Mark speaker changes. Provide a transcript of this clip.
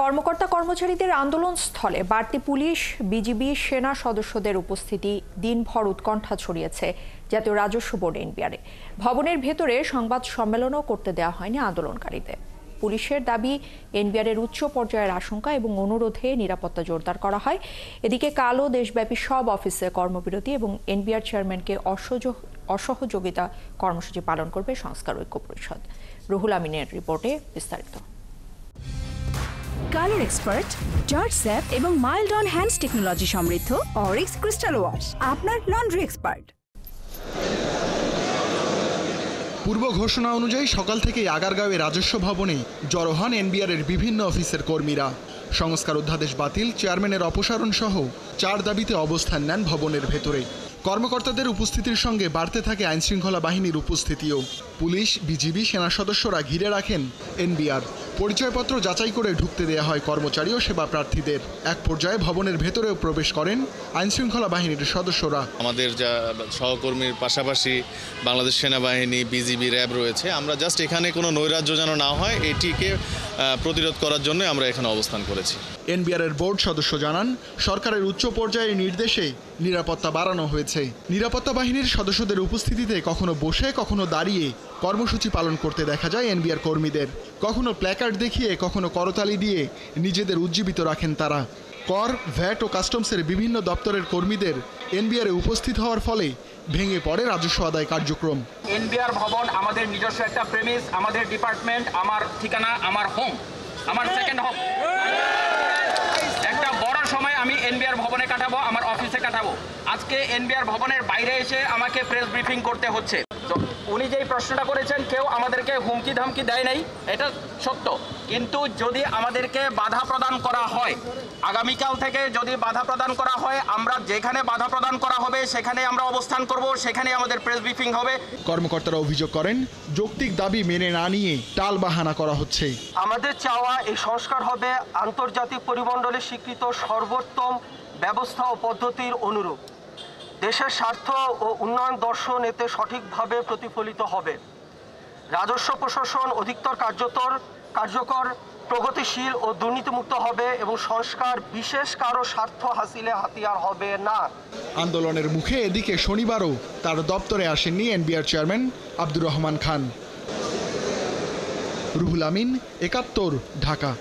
Speaker 1: কর্মকর্তা কর্মচারীদের আন্দোলন স্থলে বাড়তি পুলিশ, বিজিবি, সেনা সদস্যদের উপস্থিতি দিনভর উৎকণ্ঠা ছড়িয়েছে জাতীয় রাজস্ব বোর্ড এনবিআরে। ভবনের ভেতরে সংবাদ সম্মেলনও করতে দেওয়া হয়নি আন্দোলনকারীদের। পুলিশের দাবি, এনবিআরের উচ্চ পর্যায়ের আশঙ্কা এবং অনুরোধে নিরাপত্তা জোরদার করা হয়। এদিকে কালও দেশব্যাপী সব অফিসে কর্মবিরতি এবং এনবিআর চেয়ারম্যানকে অসহযোগিতা কর্মসূচি পালন করবে সংস্কার ঐক্য পরিষদ। রুহুল আমিনের রিপোর্টে বিস্তারিত।
Speaker 2: কালার এক্সপার্ট, জর্জ স্যাপ এবং মাইল্ড অন হ্যান্ডস টেকনোলজি সমৃদ্ধ অরিক্স ক্রিস্টাল ওয়াশ আপনার লন্ড্রি এক্সপার্ট।
Speaker 3: পূর্ব ঘোষণা অনুযায়ী সকাল থেকেই আগারগাঁওয়ে রাজস্ব ভবনে জড়ো হন এনবিআরের বিভিন্ন অফিসের কর্মীরা। সংস্কার অধ্যাদেশ বাতিল, চেয়ারম্যানের অপসারণ সহ 4 দাবিতে অবস্থান নেন ভবনের ভেতরে। কর্মকর্তাদের উপস্থিতির সঙ্গে বাড়তে থাকে আইনশৃঙ্খলা বাহিনীর উপস্থিতিও। পুলিশ, বিজিবি, সেনা সদস্যরা ঘিরে রাখেন এনবিআর। পরিচয়পত্র যাচাই করে ঢুকতে দেয়া হয় কর্মচারী ও সেবা প্রার্থীদের। এক পর্যায়ে ভবনের ভেতরেও প্রবেশ করেন আইনশৃঙ্খলা বাহিনীর সদস্যরা।
Speaker 4: আমাদের যা সহকর্মীর পাশাপাশি বাংলাদেশ সেনাবাহিনী, বিজিবি, র্যাব রয়েছে। আমরা জাস্ট এখানে কোনো নৈরাজ্য যেন না হয় এটিকে প্রতিরোধ করার জন্য আমরা এখানে অবস্থান করেছি।
Speaker 3: এনবিআরের বোর্ড সদস্য জানান, সরকারের উচ্চ পর্যায়ের নির্দেশে নিরাপত্তা বাড়ানো হয়েছে। নিরাপত্তা বাহিনীর সদস্যদের উপস্থিতিতে কখনো বসে কখনো দাঁড়িয়ে কর্মসূচি পালন করতে দেখা যায় এনবিআর কর্মীদের। কখনো প্ল্যাকার্ড দেখিয়ে, কখনো করতালি দিয়ে নিজেদের উজ্জীবিত রাখেন তারা। কর, ভ্যাট ও কাস্টমসের বিভিন্ন দপ্তরের কর্মীদের এনবিআরে উপস্থিত হওয়ার ফলে ভেঙে পড়ে রাজস্ব আদায় কার্যক্রম।
Speaker 5: এনবিআর ভবন আমাদের নিজস্ব একটা প্রেমিস, আমাদের ডিপার্টমেন্ট, আমার ঠিকানা, আমার হোম, আমার সেকেন্ড হোম। একটা বড় সময় আমি এনবিআর ভবনে কাটাবো, আমার অফিসে কাটাবো। আজকে এনবিআর ভবনের বাইরে এসে আমাকে প্রেস ব্রিফিং করতে হচ্ছে। তো উনি যেই প্রশ্নটা করেছেন, কেউ আমাদেরকে হুমকি ধামকি দেয় নাই, এটা সত্য। কিন্তু যদি আমাদেরকে বাধা প্রদান করা হয়, আগামীকাল থেকে যদি বাধা প্রদান করা হয়, আমরা যেখানে বাধা প্রদান করা হবে সেখানে আমরা অবস্থান করব, সেখানে আমাদের প্রেস ব্রিফিং হবে।
Speaker 3: কর্মকর্তারা অভিযোগ করেন, যৌক্তিক দাবি মেনে না নিয়ে টালবাহানা করা হচ্ছে।
Speaker 6: আমাদের চাওয়া এই সংস্কার হবে আন্তর্জাতিক পরিমণ্ডলে স্বীকৃত সর্বোত্তম ব্যবস্থা ও পদ্ধতির অনুরূপ। দেশের স্বার্থ ও উন্নয়ন দর্শন এতে সঠিকভাবে প্রতিফলিত হবে। রাজস্ব প্রশাসন অধিকতর কার্যকর, প্রগতিশীল ও দুর্নীতিমুক্ত হবে এবং সংস্কার বিশেষ কারো স্বার্থ হাসিলে হাতিয়ার হবে না।
Speaker 3: আন্দোলনের মুখে এদিকে শনিবারও তার দপ্তরে আসেননি এনবিআর চেয়ারম্যান আব্দুর রহমান খান। রুহুল আমিন, ৭১, ঢাকা।